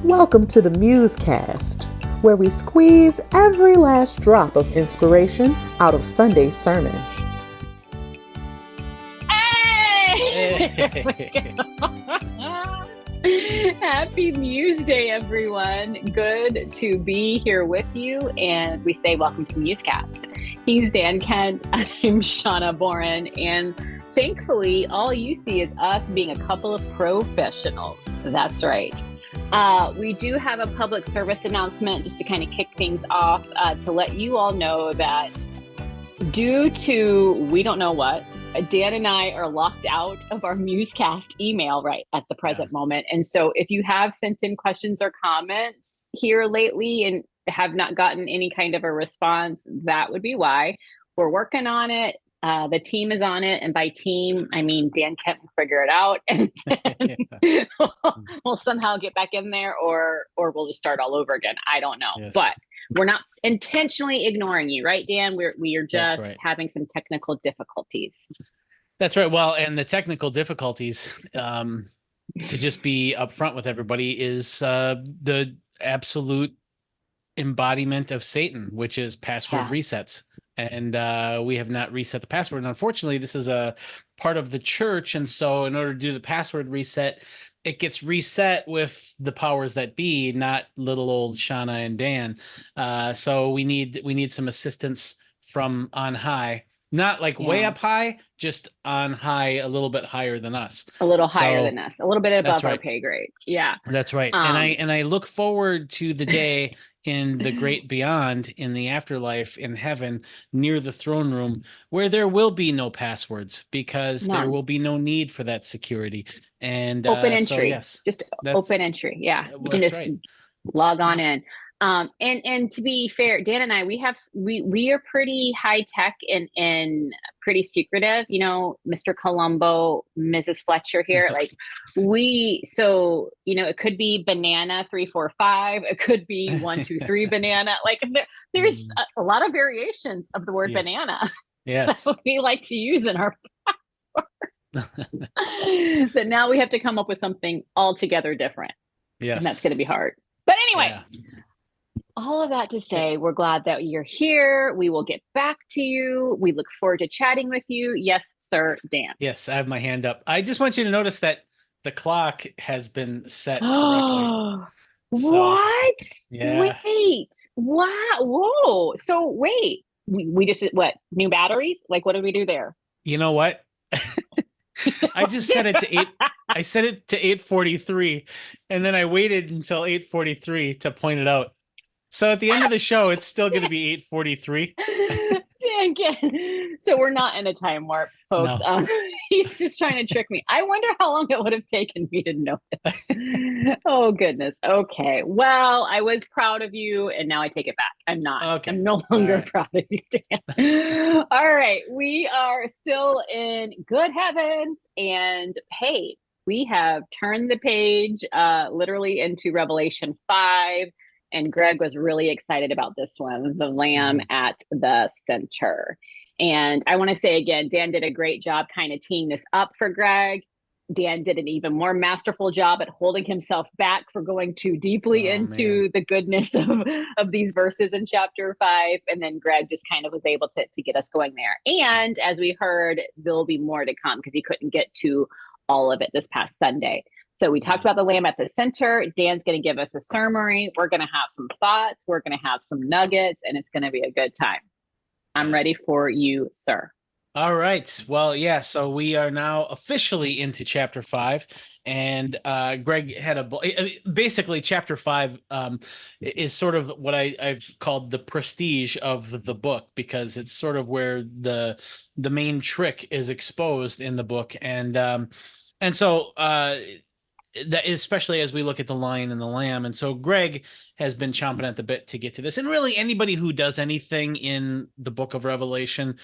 Welcome to the MuseCast, where we squeeze every last drop of inspiration out of Sunday's sermon. Hey! Happy Muse Day, everyone. Good to be here with you. And we say welcome to MuseCast. He's Dan Kent. I'm Shawna Boren. And thankfully, all you see is us being a couple of professionals. That's right. We do have a public service announcement just to kind of kick things off to let you all know that due to we don't know what, Dan and I are locked out of our MuseCast email right at the present moment. And so if you have sent in questions or comments here lately and have not gotten any kind of a response, that would be why. We're working on it. The team is on it. And by team, I mean, Dan can't figure it out. And we'll somehow get back in there or we'll just start all over again. I don't know. Yes. But we're not intentionally ignoring you, right, Dan? We are just having some technical difficulties. That's right. Well, and the technical difficulties, to just be upfront with everybody, is the absolute embodiment of Satan, which is password resets. And we have not reset the password. And unfortunately, this is a part of the church. And so in order to do the password reset, it gets reset with the powers that be, not little old Shawna and Dan. So we need some assistance from on high, not like way up high, just on high, a little bit higher than us. A little higher than us, a little bit above our pay grade. Yeah, that's right. And I look forward to the day in the great beyond, in the afterlife, in heaven, near the throne room, where there will be no passwords because there will be no need for that security. And open entry, just open entry. Yeah, you can just log on in. And to be fair, Dan and I, we are pretty high tech and pretty secretive, you know, Mr. Columbo, Mrs. Fletcher here. Like it could be banana 345. It could be 123 banana. Like there's a lot of variations of the word banana. Yes. That we like to use in our password. But now we have to come up with something altogether different. Yes. And that's going to be hard. But anyway. Yeah. All of that to say, we're glad that you're here. We will get back to you. We look forward to chatting with you. Yes, sir, Dan. Yes, I have my hand up. I just want you to notice that the clock has been set correctly. What? Yeah. Wait. Wow. Whoa. So wait, we just, what, new batteries? Like, what did we do there? You know what? I just set it to 8. I set it to 8:43, and then I waited until 8:43 to point it out. So at the end of the show, it's still going to be 8:43. Dang it. So we're not in a time warp, folks. No. He's just trying to trick me. I wonder how long it would have taken me to notice. Oh, goodness. Okay. Well, I was proud of you, and now I take it back. I'm not. Okay. I'm no longer proud of you, Dan. All right. We are still in good heavens. And hey, we have turned the page literally into Revelation 5. And Greg was really excited about this one, the Lamb at the center. And I want to say again, Dan did a great job kind of teeing this up for Greg. Dan did an even more masterful job at holding himself back for going too deeply into the goodness of these verses in chapter 5. And then Greg just kind of was able to get us going there. And as we heard, there'll be more to come because he couldn't get to all of it this past Sunday. So we talked about the Lamb at the center. Dan's going to give us a summary. We're going to have some thoughts. We're going to have some nuggets, and it's going to be a good time. I'm ready for you, sir. All right. Well, yeah. So we are now officially into chapter 5. And Greg had basically chapter 5 is sort of what I've called the prestige of the book, because it's sort of where the main trick is exposed in the book. And so that especially as we look at the Lion and the Lamb. And so Greg has been chomping at the bit to get to this. And really anybody who does anything in the book of Revelation,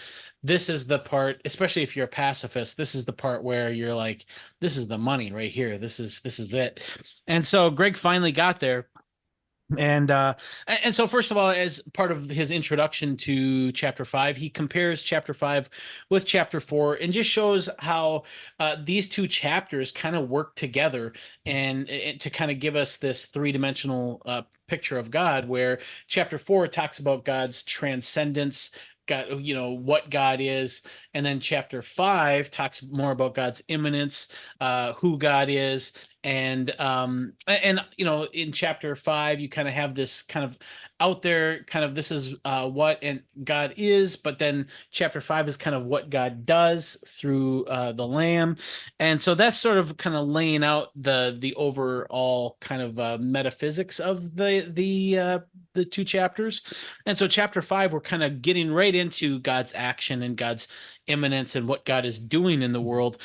this is the part, especially if you're a pacifist, this is the part where you're like, this is the money right here. This is it. And so Greg finally got there. And so first of all, as part of his introduction to chapter 5, he compares chapter 5 with chapter 4 and just shows how these two chapters kind of work together and to kind of give us this three-dimensional picture of God, where chapter 4 talks about God's transcendence, God, what God is, and then chapter 5 talks more about God's immanence, who God is, and in chapter 5 you kind of have this kind of out there kind of, this is what and God is, but then chapter 5 is kind of what God does through the Lamb. And so that's sort of kind of laying out the overall kind of metaphysics of the two chapters. And so chapter 5, we're kind of getting right into God's action and God's immanence and what God is doing in the world.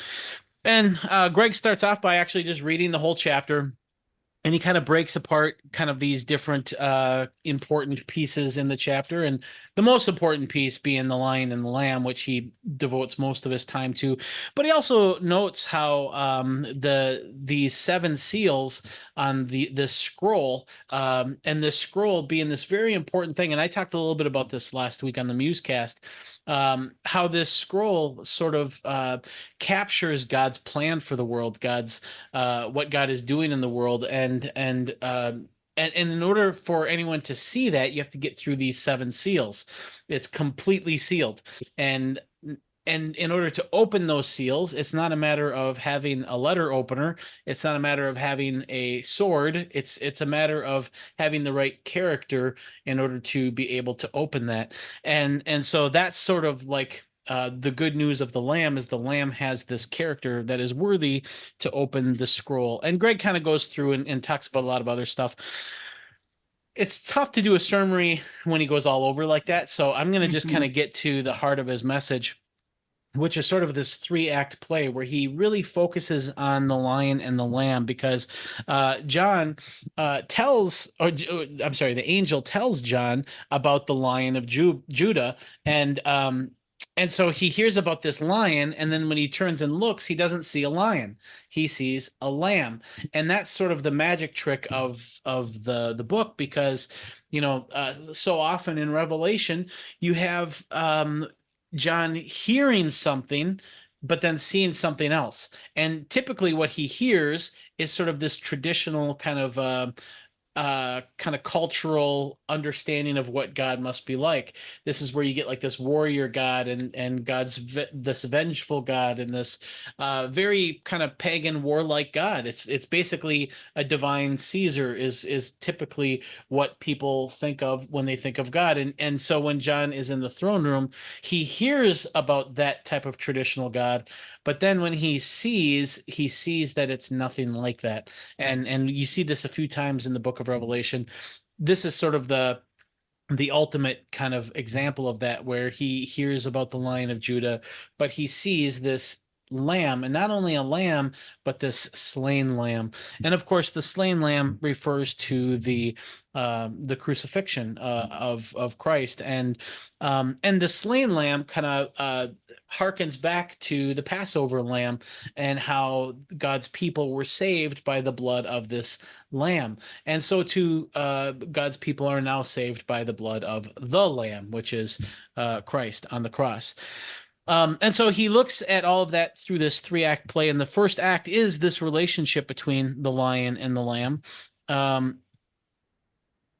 And Greg starts off by actually just reading the whole chapter, and he kind of breaks apart kind of these different important pieces in the chapter, and the most important piece being the lion and the lamb, which he devotes most of his time to. But he also notes how the seven seals on the scroll, and the scroll being this very important thing, and I talked a little bit about this last week on the MuseCast, how this scroll sort of captures God's plan for the world, God's what God is doing in the world, and in order for anyone to see that, you have to get through these seven seals. It's completely sealed, and in order to open those seals, it's not a matter of having a letter opener. It's not a matter of having a sword. It's a matter of having the right character in order to be able to open that. And so that's sort of like the good news of the Lamb, is the Lamb has this character that is worthy to open the scroll. And Greg kind of goes through and talks about a lot of other stuff. It's tough to do a summary when he goes all over like that, so I'm going to just kind of get to the heart of his message, which is sort of this 3-act play where he really focuses on the lion and the lamb, because John the angel tells John about the Lion of Judah, and so he hears about this lion, and then when he turns and looks, he doesn't see a lion, he sees a lamb. And that's sort of the magic trick of the book, because so often in Revelation you have John hearing something, but then seeing something else. And typically what he hears is sort of this traditional kind of cultural understanding of what God must be like. This is where you get like this warrior God and God's this vengeful God and this very kind of pagan warlike God. It's basically a divine Caesar is typically what people think of when they think of God. And so when John is in the throne room, he hears about that type of traditional God, but then when he sees that it's nothing like that. And you see this a few times in the book of Revelation. This is sort of the ultimate kind of example of that, where he hears about the Lion of Judah, but he sees this lamb, and not only a lamb, but this slain lamb. And of course, the slain lamb refers to the crucifixion of Christ, and the slain lamb kind of harkens back to the Passover lamb and how God's people were saved by the blood of this lamb. And so too, God's people are now saved by the blood of the lamb, which is Christ on the cross. And so he looks at all of that through this 3-act play. And the first act is this relationship between the lion and the lamb. And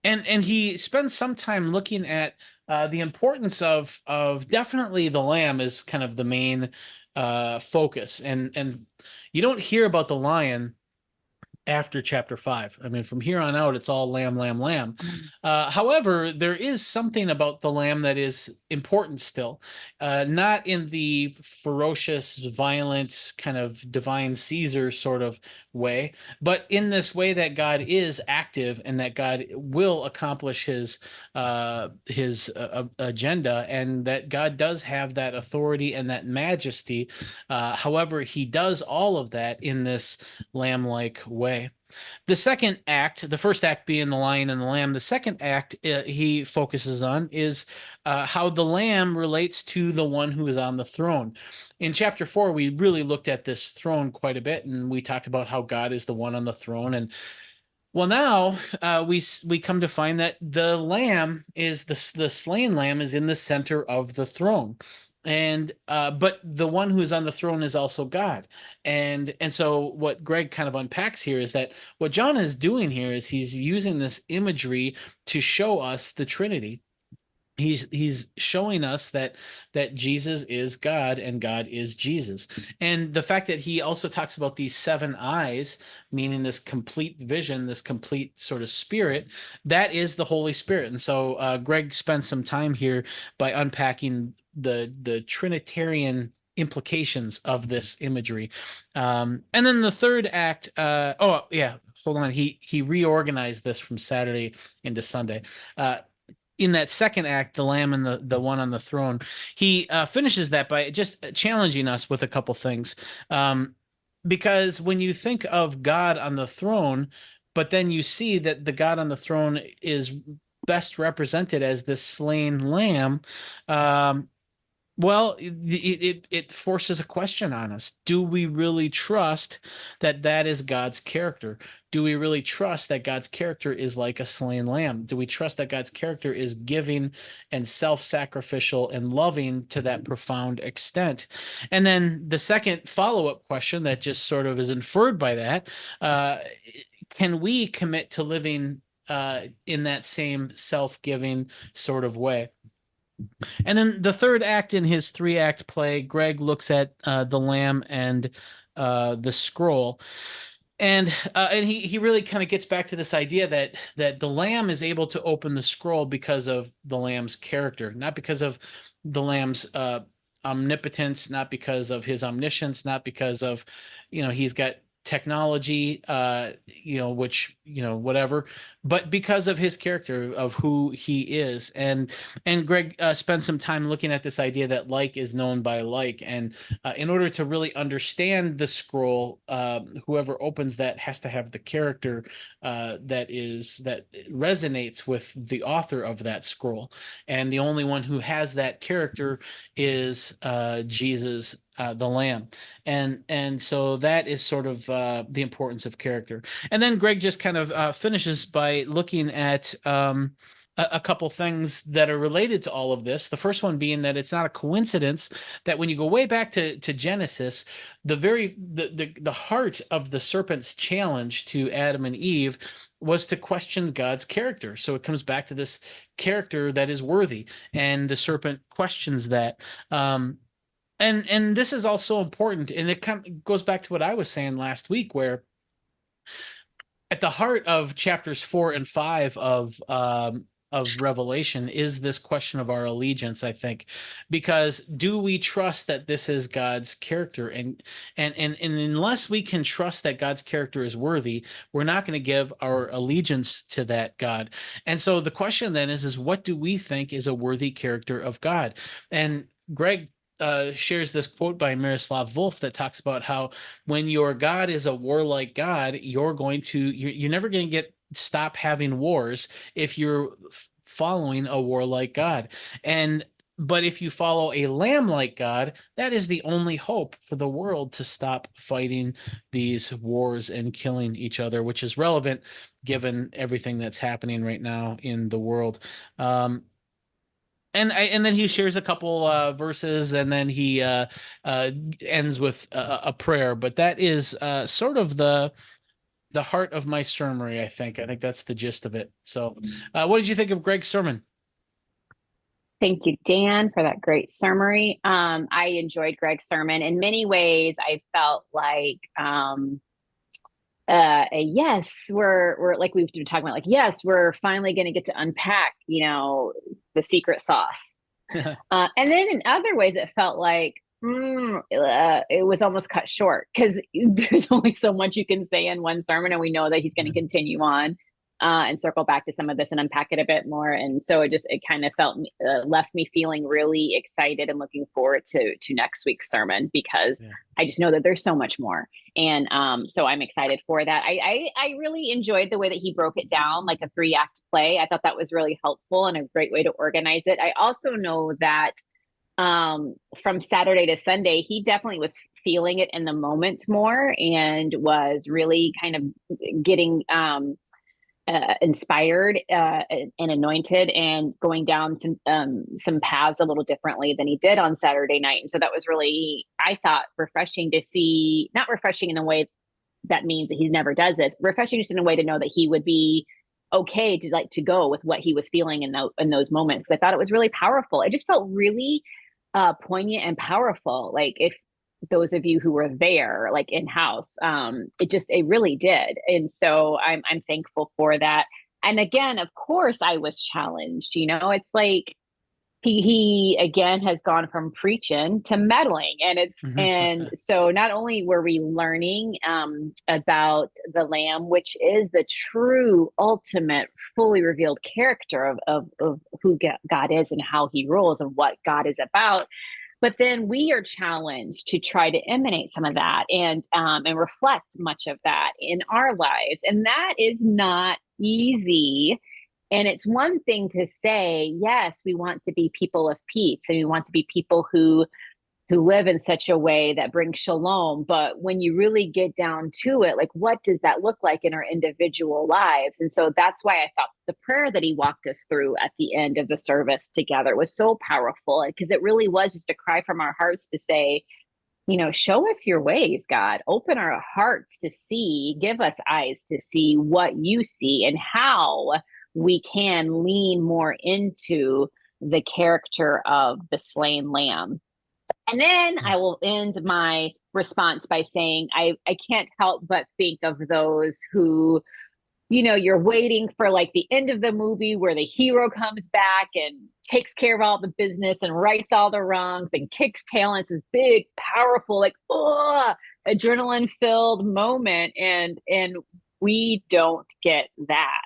he spends some time looking at the importance of definitely the lamb is kind of the main focus. And you don't hear about the lion after chapter 5. I mean, from here on out, it's all lamb, lamb, lamb. However, there is something about the lamb that is important still, not in the ferocious, violent, kind of divine Caesar sort of way, but in this way that God is active and that God will accomplish his agenda, and that God does have that authority and that majesty. However, he does all of that in this lamb-like way. The second act, the first act being the lion and the lamb, the second act he focuses on is how the lamb relates to the one who is on the throne. In chapter 4, we really looked at this throne quite a bit, and we talked about how God is the one on the throne, Well, now we come to find that the lamb is the slain lamb is in the center of the throne, and but the one who is on the throne is also God, and so what Greg kind of unpacks here is that what John is doing here is he's using this imagery to show us the Trinity. He's showing us that Jesus is God and God is Jesus. And the fact that he also talks about these seven eyes, meaning this complete vision, this complete sort of spirit, that is the Holy Spirit. And so Greg spent some time here by unpacking the Trinitarian implications of this imagery. And then the third act, oh yeah, hold on. He reorganized this from Saturday into Sunday. In that second act, the lamb and the one on the throne, he finishes that by just challenging us with a couple things. Because when you think of God on the throne, but then you see that the God on the throne is best represented as this slain lamb, well, it forces a question on us. Do we really trust that that is God's character? Do we really trust that God's character is like a slain lamb? Do we trust that God's character is giving and self-sacrificial and loving to that profound extent? And then the second follow-up question that just sort of is inferred by that, can we commit to living in that same self-giving sort of way? And then the third act in his three-act play, Greg looks at the lamb and the scroll, and he really kind of gets back to this idea that the lamb is able to open the scroll because of the lamb's character, not because of the lamb's omnipotence, not because of his omniscience, not because of he's got technology, which whatever, but because of his character of who he is. And Greg spent some time looking at this idea that like is known by like, and in order to really understand the scroll, whoever opens that has to have the character that resonates with the author of that scroll, and the only one who has that character is Jesus, the Lamb. And so that is sort of the importance of character. And then Greg just kind of finishes by looking at a couple things that are related to all of this. The first one being that it's not a coincidence that when you go way back to Genesis, the heart of the serpent's challenge to Adam and Eve was to question God's character. So it comes back to this character that is worthy, and the serpent questions that. And this is also important, and it kind of goes back to what I was saying last week, where at the heart of chapters 4 and 5 of Revelation is this question of our allegiance, I think, because do we trust that this is God's character? And unless we can trust that God's character is worthy, we're not going to give our allegiance to that God. And so the question then is what do we think is a worthy character of God? And Greg shares this quote by Miroslav Volf that talks about how when your God is a warlike God, you're never going to stop having wars if you're following a warlike God. But if you follow a lamb-like God, that is the only hope for the world to stop fighting these wars and killing each other, which is relevant given everything that's happening right now in the world. And then he shares a couple verses, and then he ends with a prayer. But that is sort of the heart of my sermon, I think. I think that's the gist of it. So what did you think of Greg's sermon? Thank you, Dan, for that great summary. I enjoyed Greg's sermon. In many ways, I felt like yes, we're like we've been talking about, like, yes, we're finally going to get to unpack, the secret sauce. And then in other ways, it felt like it was almost cut short because there's only so much you can say in one sermon, and we know that he's going to continue on and circle back to some of this and unpack it a bit more. And so it kind of left me feeling really excited and looking forward to next week's sermon, because I just know that there's so much more. And so I'm excited for that. I really enjoyed the way that he broke it down like a 3-act play. I thought that was really helpful and a great way to organize it. I also know that from Saturday to Sunday, he definitely was feeling it in the moment more and was really kind of getting inspired and anointed and going down some paths a little differently than he did on Saturday night. And so that was really, I thought, refreshing to see, not refreshing in a way that means that he never does this, refreshing just in a way to know that he would be okay to like to go with what he was feeling in those moments. I thought it was really powerful. It just felt really poignant and powerful. Like if those of you who were there, like in house, it really did. And so I'm thankful for that. And again, of course, I was challenged. You know, it's like he again has gone from preaching to meddling, and so not only were we learning about the Lamb, which is the true ultimate fully revealed character of who God is and how he rules and what God is about, but then we are challenged to try to emanate some of that and reflect much of that in our lives, and that is not easy. And it's one thing to say, yes, we want to be people of peace and we want to be people who live in such a way that brings shalom. But when you really get down to it, like, what does that look like in our individual lives? And so that's why I thought the prayer that he walked us through at the end of the service together was so powerful, because it really was just a cry from our hearts to say, you know, show us your ways, God. Open our hearts to see, give us eyes to see what you see and how we can lean more into the character of the slain lamb. And then I will end my response by saying I can't help but think of those who, you know, you're waiting for like the end of the movie where the hero comes back and takes care of all the business and rights all the wrongs and kicks tail. And it's this big, powerful, like, adrenaline filled moment. And we don't get that.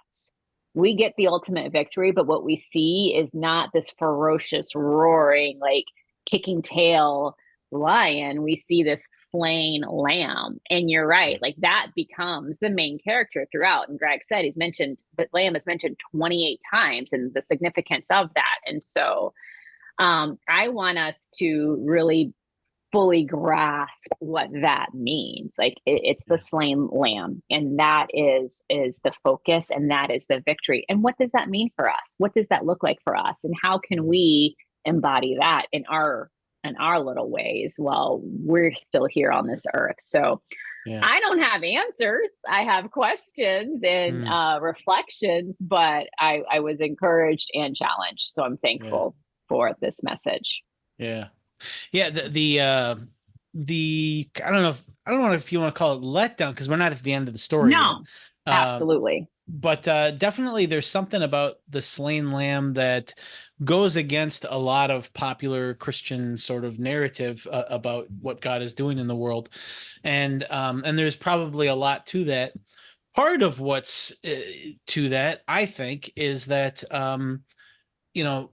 We get the ultimate victory, but what we see is not this ferocious, roaring, like kicking tail lion. We see this slain lamb. And you're right, like that becomes the main character throughout. And Greg said but lamb is mentioned 28 times, and the significance of that. And so I want us to really fully grasp what that means. Like it's the slain lamb, and that is the focus, and that is the victory. And what does that mean for us? What does that look like for us? And how can we embody that in our little ways while we're still here on this earth? So I don't have answers. I have questions and reflections, but I was encouraged and challenged. So I'm thankful for this message. Yeah. Yeah, the I don't know if you want to call it letdown, because we're not at the end of the story No, yet. absolutely. But definitely there's something about the slain lamb that goes against a lot of popular Christian sort of narrative about what God is doing in the world. And there's probably a lot to that. Part of what's to that, I think, is that, you know,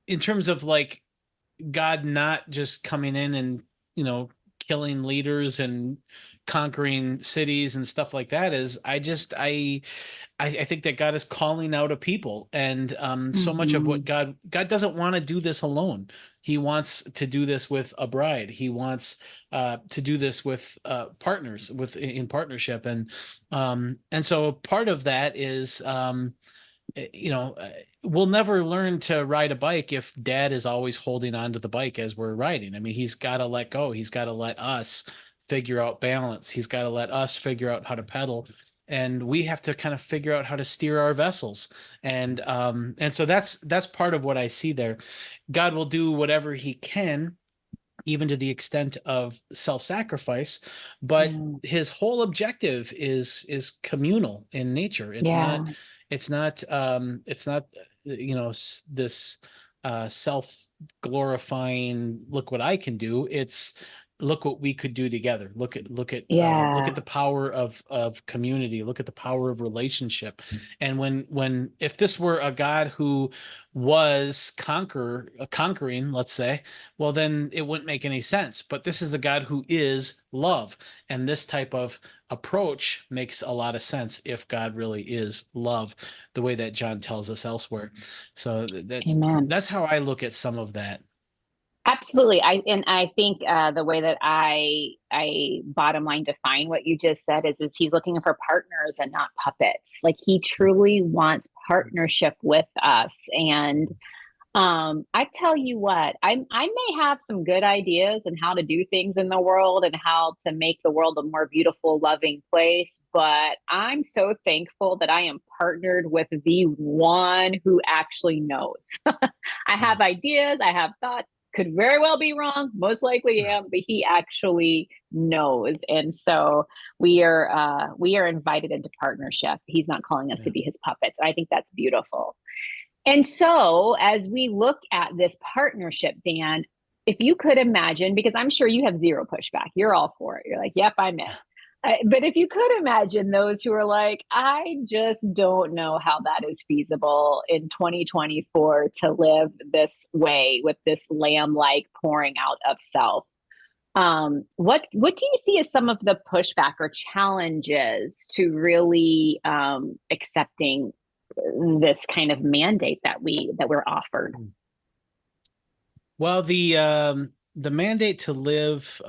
in terms of like God not just coming in and, you know, killing leaders and conquering cities and stuff like that, is I think that God is calling out a people, and so much of what God doesn't want to do this alone. He wants to do this with a bride. He wants to do this with partners, in partnership, and so part of that is you know, we'll never learn to ride a bike if dad is always holding on to the bike as we're riding. I mean, he's got to let go. He's got to let us figure out balance. He's got to let us figure out how to pedal. And we have to kind of figure out how to steer our vessels. And so that's part of what I see there. God will do whatever he can, even to the extent of self-sacrifice, but his whole objective is communal in nature. It's not you know, this self-glorifying, look what I can do. It's look what we could do together. Look at the power of community. Look at the power of relationship. And when if this were a God who was conquering, let's say, well, then it wouldn't make any sense. But this is a God who is love, and this type of approach makes a lot of sense if God really is love, the way that John tells us elsewhere. So Amen. that's how I look at some of that. Absolutely. I think the way that I bottom line define what you just said is he's looking for partners and not puppets. Like he truly wants partnership with us. And I tell you what, I may have some good ideas on how to do things in the world and how to make the world a more beautiful, loving place. But I'm so thankful that I am partnered with the one who actually knows. I Yeah. have ideas, I have thoughts, could very well be wrong, most likely am, but he actually knows. And so we are invited into partnership. He's not calling us to Yeah. be his puppets. I think that's beautiful. And so, as we look at this partnership, Dan, if you could imagine, because I'm sure you have zero pushback, you're all for it. You're like, yep, I'm in. But if you could imagine those who are like, I just don't know how that is feasible in 2024 to live this way with this lamb like pouring out of self. What do you see as some of the pushback or challenges to really accepting this kind of mandate that we're offered? Well, the mandate to live,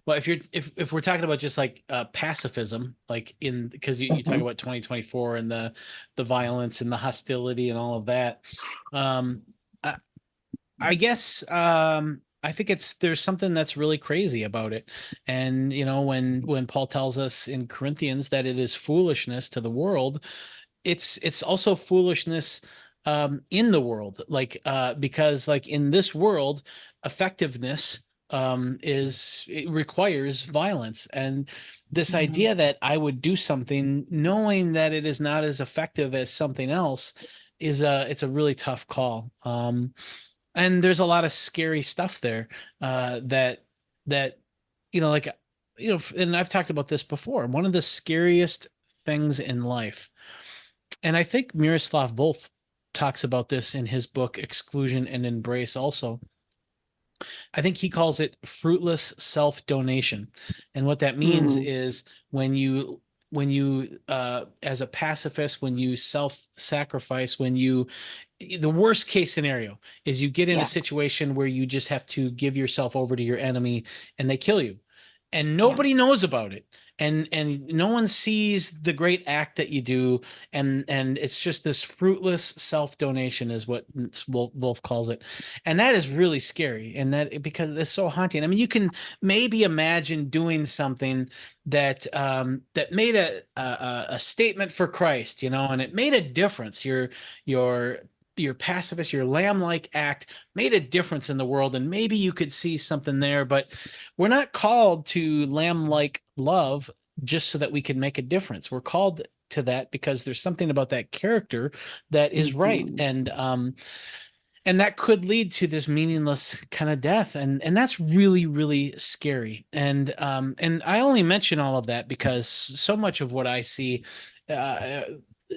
well, if we're talking about just like pacifism, like in because you talk Mhm. about 2024 and the violence and the hostility and all of that, um, I, I guess I think there's something that's really crazy about it. And when Paul tells us in Corinthians that it is foolishness to the world, it's also foolishness in the world, like because like in this world, effectiveness it requires violence. And this Mhm. idea that I would do something knowing that it is not as effective as something else is it's a really tough call. And there's a lot of scary stuff there that like and I've talked about this before. One of the scariest things in life, and I think Miroslav Volf talks about this in his book Exclusion and Embrace also. I think he calls it fruitless self-donation. And what that means Mm. is when you as a pacifist, when you self-sacrifice, the worst case scenario is you get in a Yeah, situation where you just have to give yourself over to your enemy and they kill you. And yeah. nobody knows about it. And no one sees the great act that you do, and it's just this fruitless self-donation is what Wolf calls it. And that is really scary, and that because it's so haunting. I mean, you can maybe imagine doing something that made a statement for Christ, and it made a difference. Your pacifist, your lamb-like act made a difference in the world, and maybe you could see something there. But we're not called to lamb-like love just so that we can make a difference. We're called to that because there's something about that character that is right. Mhm. And that could lead to this meaningless kind of death, and that's really really scary. And I only mention all of that because so much of what I see uh,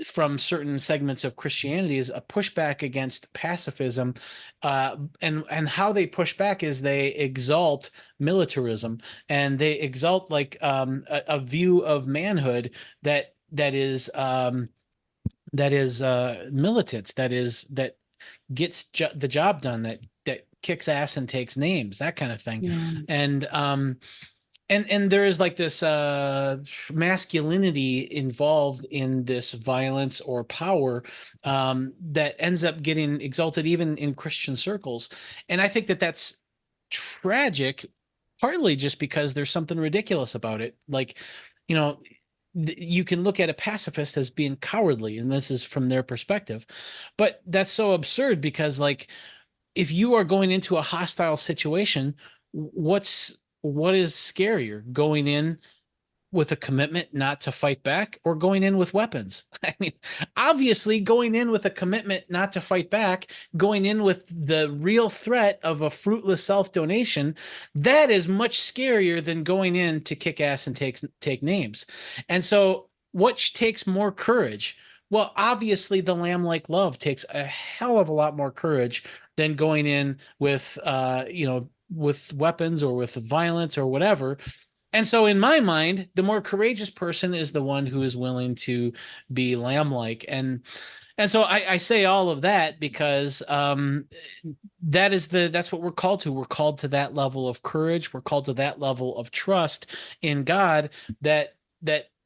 from certain segments of Christianity is a pushback against pacifism, and how they push back is they exalt militarism, and they exalt like a view of manhood that is militant, that gets the job done, that kicks ass and takes names, that kind of thing. Yeah. And um and and there is like this masculinity involved in this violence or power that ends up getting exalted even in Christian circles. And I think that that's tragic, partly just because there's something ridiculous about it. Like, you know you can look at a pacifist as being cowardly, and this is from their perspective, but that's so absurd because, like, if you are going into a hostile situation, what is scarier, going in with a commitment not to fight back or going in with weapons? I mean, obviously, going in with a commitment not to fight back, going in with the real threat of a fruitless self-donation, that is much scarier than going in to kick ass and take names. And so, what takes more courage? Well, obviously, the lamb-like love takes a hell of a lot more courage than going in with with weapons or with violence or whatever. And so in my mind, the more courageous person is the one who is willing to be lamb-like. And so I say all of that because that's what we're called to. We're called to that level of courage. We're called to that level of trust in God that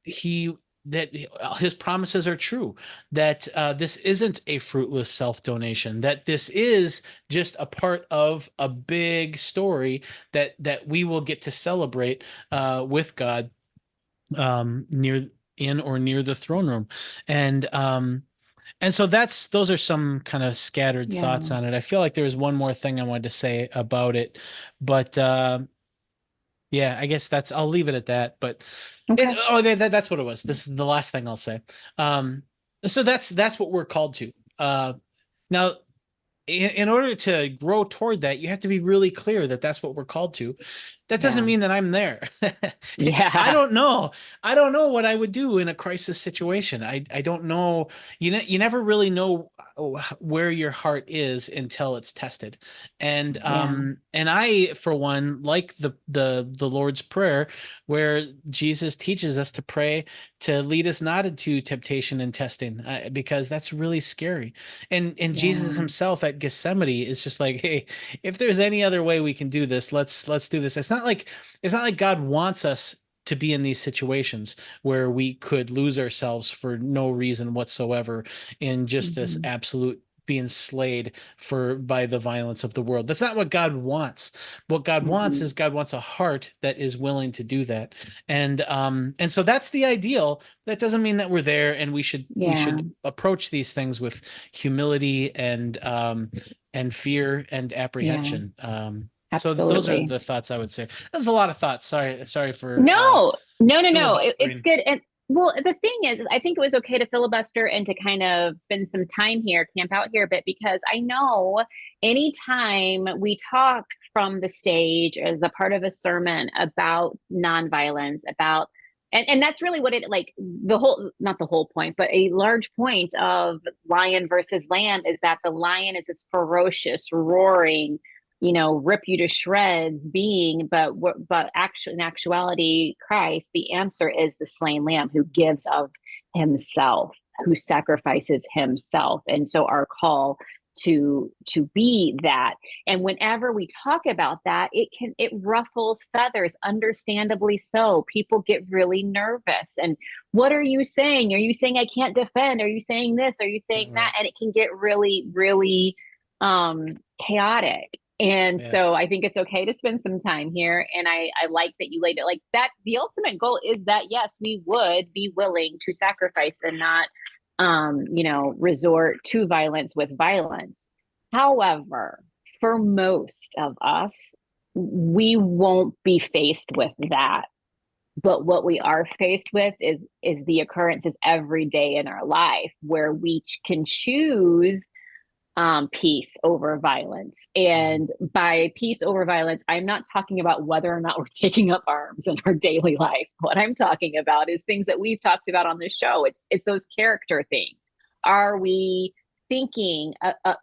he that his promises are true, that this isn't a fruitless self-donation, that this is just a part of a big story that we will get to celebrate with God near in or near the throne room. And so those are some kind of scattered Yeah. thoughts on it. I feel like there was one more thing I wanted to say about it, but yeah, I guess I'll leave it at that. But Okay. that's what it was. This is the last thing I'll say. So that's what we're called to. Now, in order to grow toward that, you have to be really clear that that's what we're called to. That doesn't mean that I'm there. Yeah. I don't know. I don't know what I would do in a crisis situation. I don't know. You never really know where your heart is until it's tested. And and I, for one, like the Lord's Prayer, where Jesus teaches us to pray to lead us not into temptation and testing, because that's really scary. And Jesus himself at Gethsemane is just like, hey, if there's any other way we can do this, let's do this. It's not like God wants us to be in these situations where we could lose ourselves for no reason whatsoever in just this absolute being slayed by the violence of the world. That's not what God wants. What God wants is God wants a heart that is willing to do that. And so that's the ideal. That doesn't mean that we're there, and we should approach these things with humility and fear and apprehension. So those are the thoughts I would say. There's a lot of thoughts. Sorry for no. It's filibustering. good. And well, the thing is, I think it was okay to filibuster and to kind of spend some time here, camp out here a bit, because I know anytime we talk from the stage as a part of a sermon about nonviolence, about and that's really what it like the whole not the whole point, but a large point of lion versus lamb is that the lion is this ferocious, roaring, rip you to shreds being, but actually, in actuality, Christ, the answer is the slain lamb who gives of himself, who sacrifices himself. And so our call to be that. And whenever we talk about that, it ruffles feathers, understandably so. People get really nervous. And what are you saying? Are you saying I can't defend? Are you saying this? Are you saying that? And it can get really, really chaotic. And so I think it's okay to spend some time here. And I like that you laid it like that. The ultimate goal is that, yes, we would be willing to sacrifice and not, resort to violence with violence. However, for most of us, we won't be faced with that. But what we are faced with is the occurrences every day in our life where we can choose peace over violence. And by peace over violence, I'm not talking about whether or not we're taking up arms in our daily life. What I'm talking about is things that we've talked about on this show. It's those character things. Are we thinking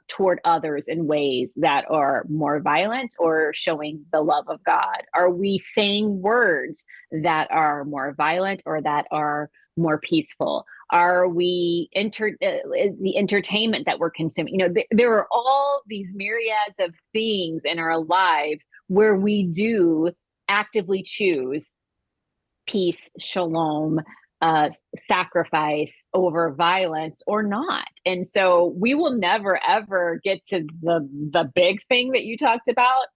toward others in ways that are more violent or showing the love of God? Are we saying words that are more violent or that are more peaceful? Are we the entertainment that we're consuming? There are all these myriads of things in our lives where we do actively choose peace, shalom, sacrifice over violence or not. And so we will never, ever get to the big thing that you talked about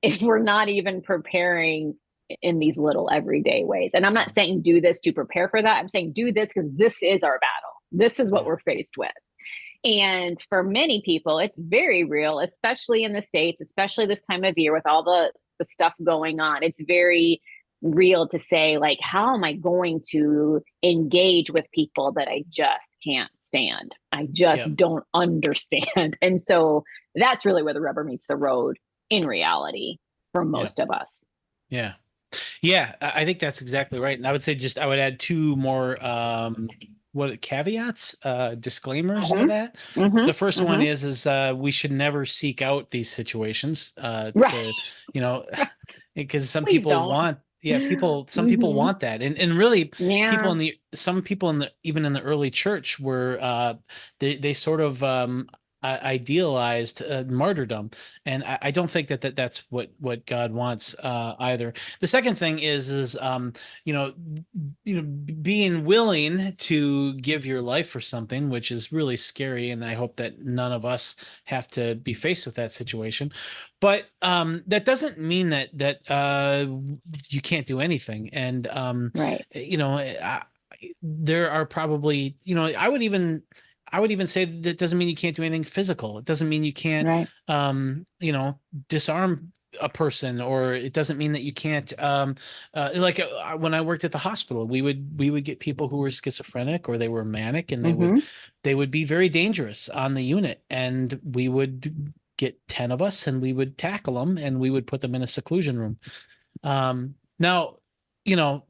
if we're not even preparing in these little everyday ways. And I'm not saying do this to prepare for that. I'm saying do this because this is our battle. This is what we're faced with. And for many people, it's very real, especially in the States, especially this time of year with all the stuff going on. It's very real to say, like, how am I going to engage with people that I just can't stand? I just don't understand. And so that's really where the rubber meets the road in reality for most of us. Yeah. Yeah, I think that's exactly right. And I would say I would add two more caveats, disclaimers to that. The first one is we should never seek out these situations right. because some Please people don't. want Yeah, some people Mhm. want that. And really Yeah. some people even in the early church were they sort of idealized martyrdom, and I don't think that's what God wants either. The second thing is you know being willing to give your life for something, which is really scary, and I hope that none of us have to be faced with that situation. But that doesn't mean that you can't do anything. And Right. there are probably, I would even say that doesn't mean you can't do anything physical. It doesn't mean you can't Right. disarm a person, or it doesn't mean that you can't like when I worked at the hospital, we would get people who were schizophrenic or they were manic, and they would Mhm. they would be very dangerous on the unit, and we would get 10 of us and we would tackle them and we would put them in a seclusion room. Now, you know,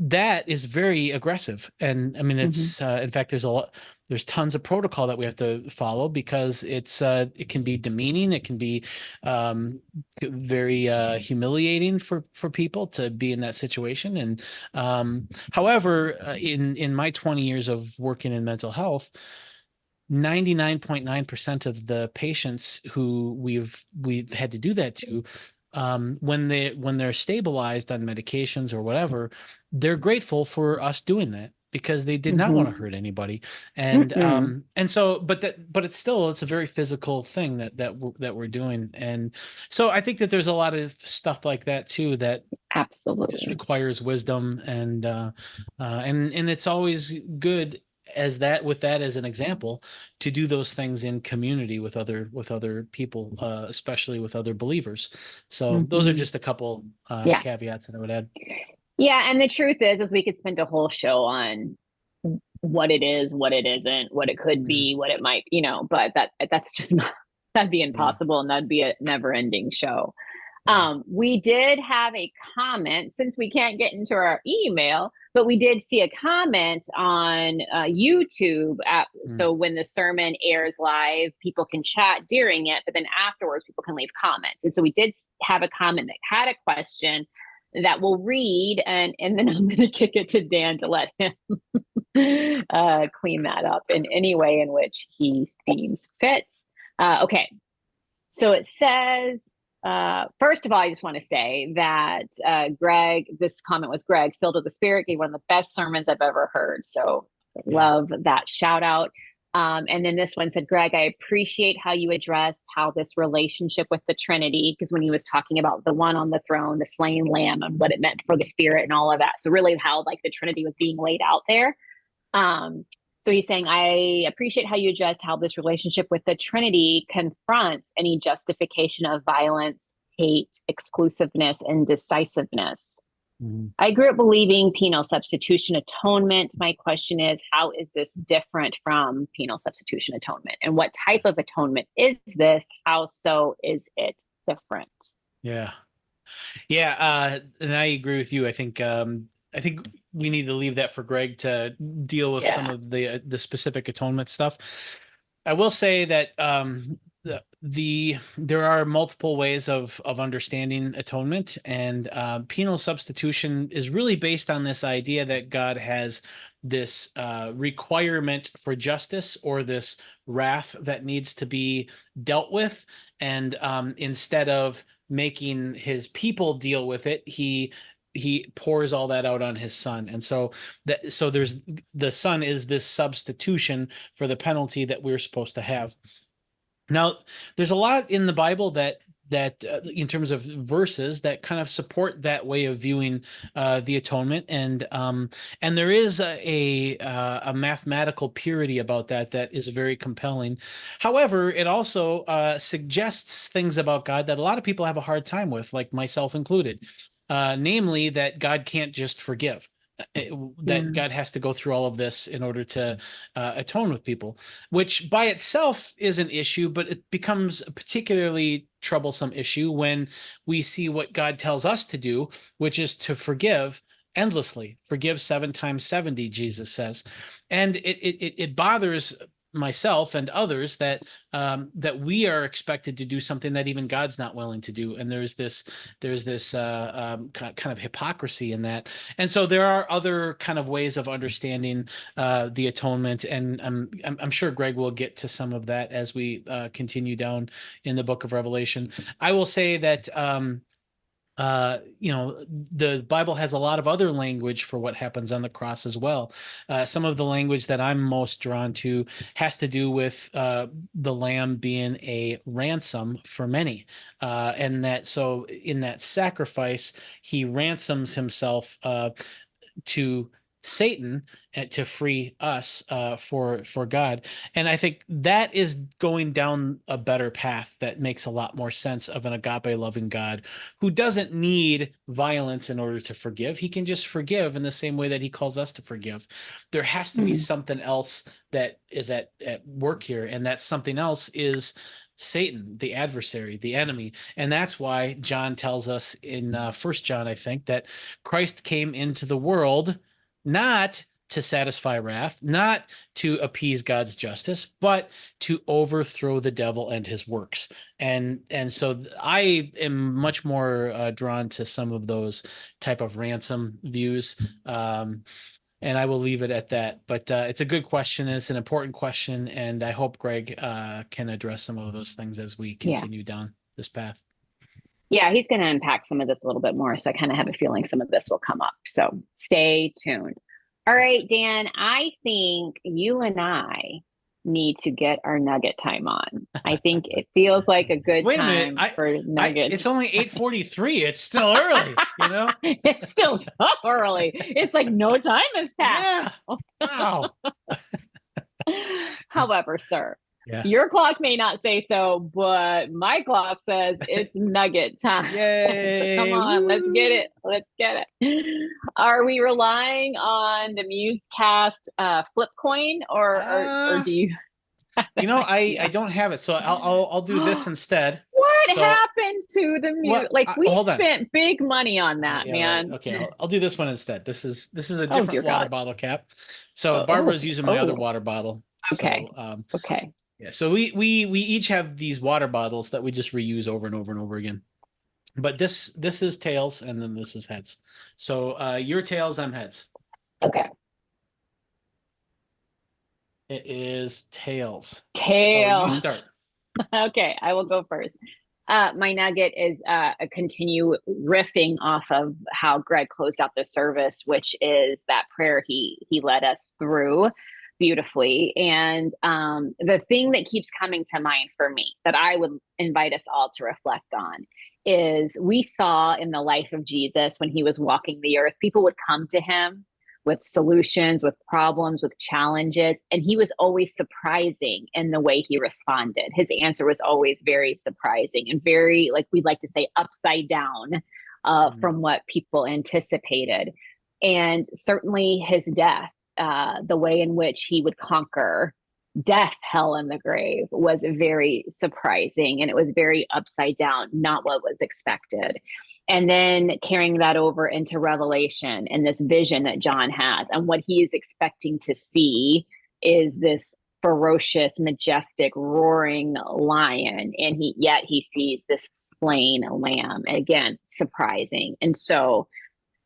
that is very aggressive. And I mean, Mhm. it's in fact, there's tons of protocol that we have to follow, because it can be demeaning. It can be very humiliating for people to be in that situation. And however, in my 20 years of working in mental health, 99.9% of the patients who we've had to do that to, when they're stabilized on medications or whatever, they're grateful for us doing that, because they did not want to Mhm. hurt anybody. And Mhm. so, but it's a very physical thing that we're doing. And so I think that there's a lot of stuff like that too that just Absolutely. requires wisdom. And it's always good, with that as an example, to do those things in community with other people, especially with other believers. So those are Mhm. just a couple Yeah. caveats that I would add. Yeah, and the truth is we could spend a whole show on what it is, what it isn't, what it could Mhm. be, what it might, but that's just not, that'd be Yeah, impossible, and that'd be a never-ending show. yeah. We did have a comment, since we can't get into our email, but we did see a comment on YouTube. Mm. So when the sermon airs live, people can chat during it, but then afterwards, people can leave comments. And so we did have a comment that had a question that we'll read, and then I'm going to kick it to Dan to let him clean that up in any way in which he deems fits. Okay, so it says, first of all, I just want to say that Greg, this comment was Greg, filled with the Spirit, gave one of the best sermons I've ever heard. So Yeah. love that shout out. And then this one said, Greg, I appreciate how you addressed how this relationship with the Trinity, because when he was talking about the one on the throne, the slain lamb, and what it meant for the Spirit and all of that. So really how like the Trinity was being laid out there. So he's saying, I appreciate how you addressed how this relationship with the Trinity confronts any justification of violence, hate, exclusiveness, and decisiveness. Mhm. I grew up believing penal substitution atonement. My question is, how is this different from penal substitution atonement? And what type of atonement is this? How so is it different? Yeah. Yeah, and I agree with you. I think we need to leave that for Greg to deal with some Yeah. of the specific atonement stuff. I will say that there are multiple ways of understanding atonement, and penal substitution is really based on this idea that God has this requirement for justice, or this wrath that needs to be dealt with, and instead of making his people deal with it, he pours all that out on his son. And so there's the son is this substitution for the penalty that we're supposed to have. Now, there's a lot in the Bible that in terms of verses that kind of support that way of viewing the atonement, and there is a mathematical purity about that is very compelling. However, it also suggests things about God that a lot of people have a hard time with, like myself included, namely that God can't just forgive. That Yeah. God has to go through all of this in order to atone with people, which by itself is an issue, but it becomes a particularly troublesome issue when we see what God tells us to do, which is to forgive endlessly. Forgive 7 times 70, Jesus says. And it bothers myself and others that that we are expected to do something that even God's not willing to do, and there's this kind of hypocrisy in that. And so there are other kind of ways of understanding the atonement, and I'm sure Greg will get to some of that as we continue down in the book of Revelation. I will say that the Bible has a lot of other language for what happens on the cross as well. Some of the language that I'm most drawn to has to do with the Lamb being a ransom for many, and that so in that sacrifice, he ransoms himself to Satan to free us for God. And I think that is going down a better path that makes a lot more sense of an agape loving God who doesn't need violence in order to forgive. He can just forgive in the same way that he calls us to forgive. There has to be something else that is at work here, and that something else is Satan, the adversary, the enemy. And that's why John tells us in First John, I think, that Christ came into the world not to satisfy wrath, not to appease God's justice, but to overthrow the devil and his works. And so I am much more drawn to some of those type of ransom views. And I will leave it at that. But it's a good question. It's an important question. And I hope Greg can address some of those things as we continue down this path. Yeah, he's going to unpack some of this a little bit more. So I kind of have a feeling some of this will come up. So stay tuned. All right, Dan, I think you and I need to get our nugget time on. I think it feels like a good time for nuggets. It's only 8:43. It's still early, you know? It's still so early. It's like no time has passed. Yeah. Wow. However, sir, your clock may not say so, but my clock says it's nugget time. Yay! So come on, let's get it. Let's get it. Are we relying on the MuseCast flip coin, or do you? I don't have it, so I'll do this instead. What happened to the music? Like we spent big money on that, man. Right. Okay, I'll do this one instead. This is a different water bottle cap. So Barbara's using my other water bottle. Okay. So, okay. Yeah, so we each have these water bottles that we just reuse over and over and over again. But this is tails, and then this is heads. So your tails, I'm heads. Okay. It is tails. Tails. So you start. Okay, I will go first. My nugget is a continue riffing off of how Greg closed out the service, which is that prayer he led us through beautifully. And the thing that keeps coming to mind for me that I would invite us all to reflect on is we saw in the life of Jesus when he was walking the earth, people would come to him with solutions, with problems, with challenges, and he was always surprising in the way he responded. His answer was always very surprising and very, like we'd like to say, upside down from what people anticipated. And certainly his death, the way in which he would conquer death, hell, and the grave was very surprising. And it was very upside down, not what was expected. And then carrying that over into Revelation and this vision that John has, and what he is expecting to see is this ferocious, majestic, roaring lion. And yet he sees this slain lamb. Again, surprising. And so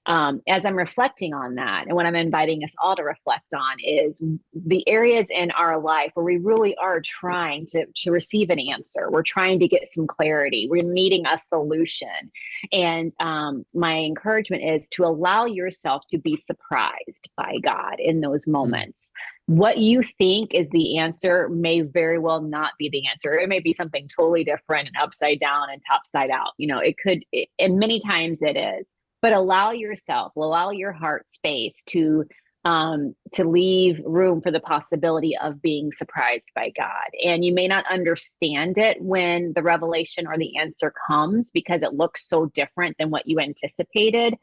as I'm reflecting on that, and what I'm inviting us all to reflect on is the areas in our life where we really are trying to receive an answer. We're trying to get some clarity. We're needing a solution. And my encouragement is to allow yourself to be surprised by God in those moments. What you think is the answer may very well not be the answer. It may be something totally different and upside down and topside out. It could, and many times it is. But allow your heart space to leave room for the possibility of being surprised by God. And you may not understand it when the revelation or the answer comes because it looks so different than what you anticipated.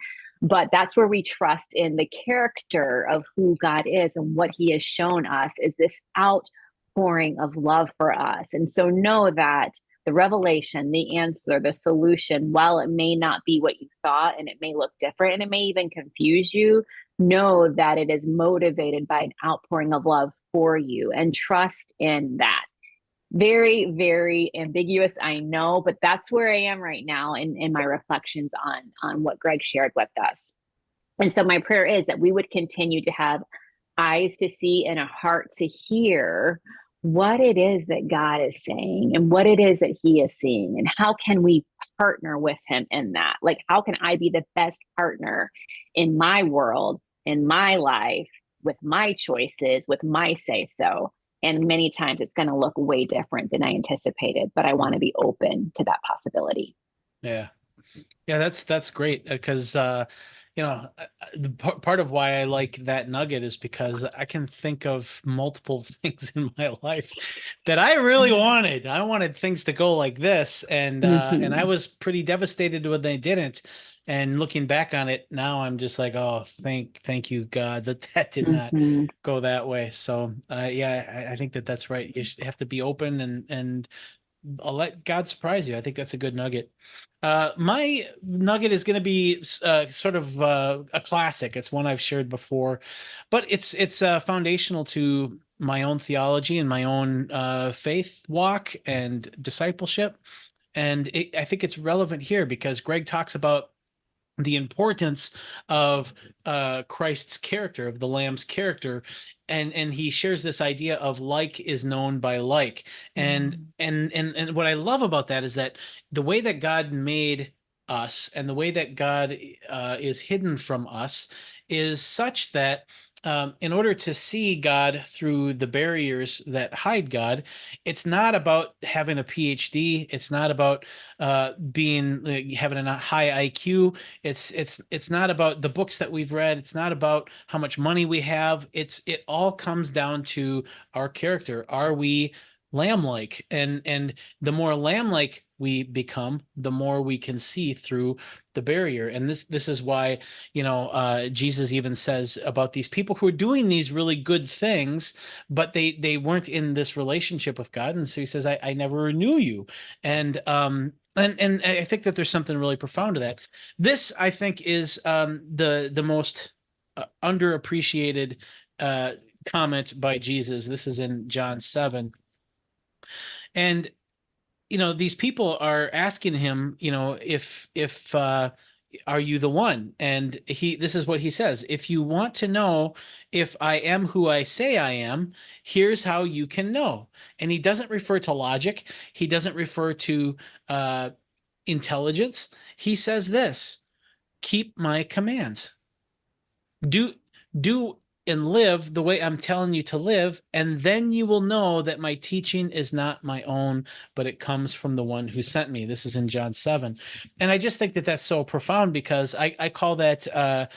But that's where we trust in the character of who God is and what he has shown us is this outpouring of love for us. And so know that the revelation, the answer, the solution, while it may not be what you thought and it may look different and it may even confuse you, know that it is motivated by an outpouring of love for you, and trust in that. Very, very ambiguous, I know, but that's where I am right now in my reflections on what Greg shared with us. And so my prayer is that we would continue to have eyes to see and a heart to hear what it is that God is saying and what it is that he is seeing, and how can we partner with him in that? Like, how can I be the best partner in my world, in my life, with my choices, with my say so? And many times it's going to look way different than I anticipated, but I want to be open to that possibility. Yeah. Yeah, that's great because the part of why I like that nugget is because I can think of multiple things in my life that I really wanted. I wanted things to go like this, and I was pretty devastated when they didn't. And looking back on it now, I'm just like, oh, thank you, God, that did not go that way. So, yeah, I think that's right. You have to be open, and I'll let God surprise you. I think that's a good nugget. My nugget is going to be sort of a classic. It's one I've shared before, but it's foundational to my own theology and my own faith walk and discipleship. And I think it's relevant here because Greg talks about the importance of Christ's character, of the Lamb's character, and he shares this idea of like is known by like, and what I love about that is that the way that God made us and the way that God is hidden from us is such that in order to see God through the barriers that hide God, it's not about having a PhD. It's not about being having a high IQ. It's not about the books that we've read. It's not about how much money we have. It all comes down to our character. Are we lamb-like? And the more lamb-like we become, the more we can see through the barrier. And this is why, Jesus even says about these people who are doing these really good things, but they weren't in this relationship with God. And so he says, I never knew you. And I think that there's something really profound to that. This, I think, is the most underappreciated comment by Jesus. This is in John 7. And these people are asking him, if are you the one? And this is what he says: if you want to know if I am who I say I am, here's how you can know. And he doesn't refer to logic. He doesn't refer to intelligence. He says this: keep my commands. Do and live the way I'm telling you to live, and then you will know that my teaching is not my own, but it comes from the one who sent me. This is in John 7. And I just think that that's so profound because I call that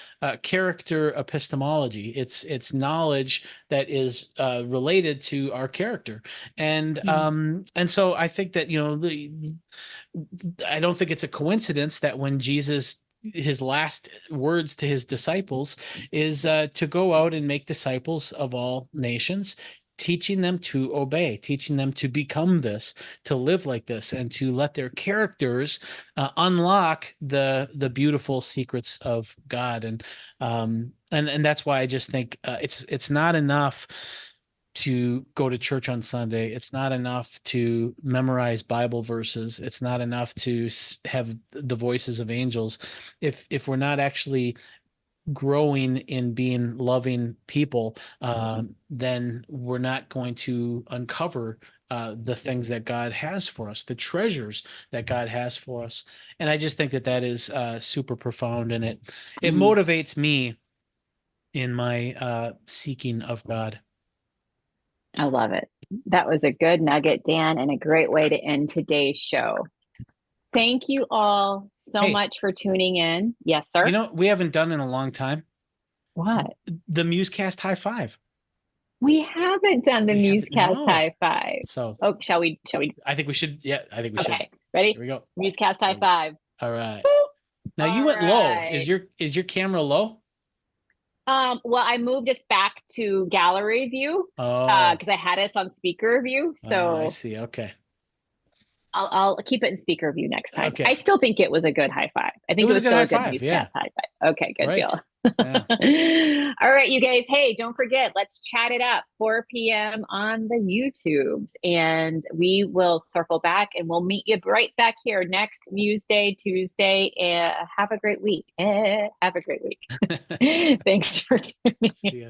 character epistemology. It's knowledge that is related to our character. And so I think that, I don't think it's a coincidence that when his last words to his disciples is to go out and make disciples of all nations, teaching them to obey, teaching them to become this, to live like this, and to let their characters unlock the beautiful secrets of God. And that's why I just think it's not enough to go to church on Sunday. It's not enough to memorize Bible verses. It's not enough to have the voices of angels. If we're not actually growing in being loving people, then we're not going to uncover the things that God has for us, the treasures that God has for us. And I just think that is super profound, and it motivates me in my seeking of God. I love it. That was a good nugget, Dan, and a great way to end today's show. Thank you all so much for tuning in. Yes, sir. We haven't done in a long time. What? The MuseCast high five. We haven't done the MuseCast high five. So, shall we? I think we should. Yeah, I think we should. Okay, ready? Here we go. MuseCast high five. All right. Now you went low. Is your camera low? Well, I moved us back to gallery view because I had us on speaker view. So I see. Okay. I'll keep it in speaker view next time. Okay. I still think it was a good high five. I think it was still a good MuseCast high five. Okay, good deal. Yeah. All right, you guys. Hey, don't forget, let's chat it up 4 p.m. on the YouTubes. And we will circle back and we'll meet you right back here next Muse Day, Tuesday. Have a great week. Have a great week. Thanks for tuning in. See ya.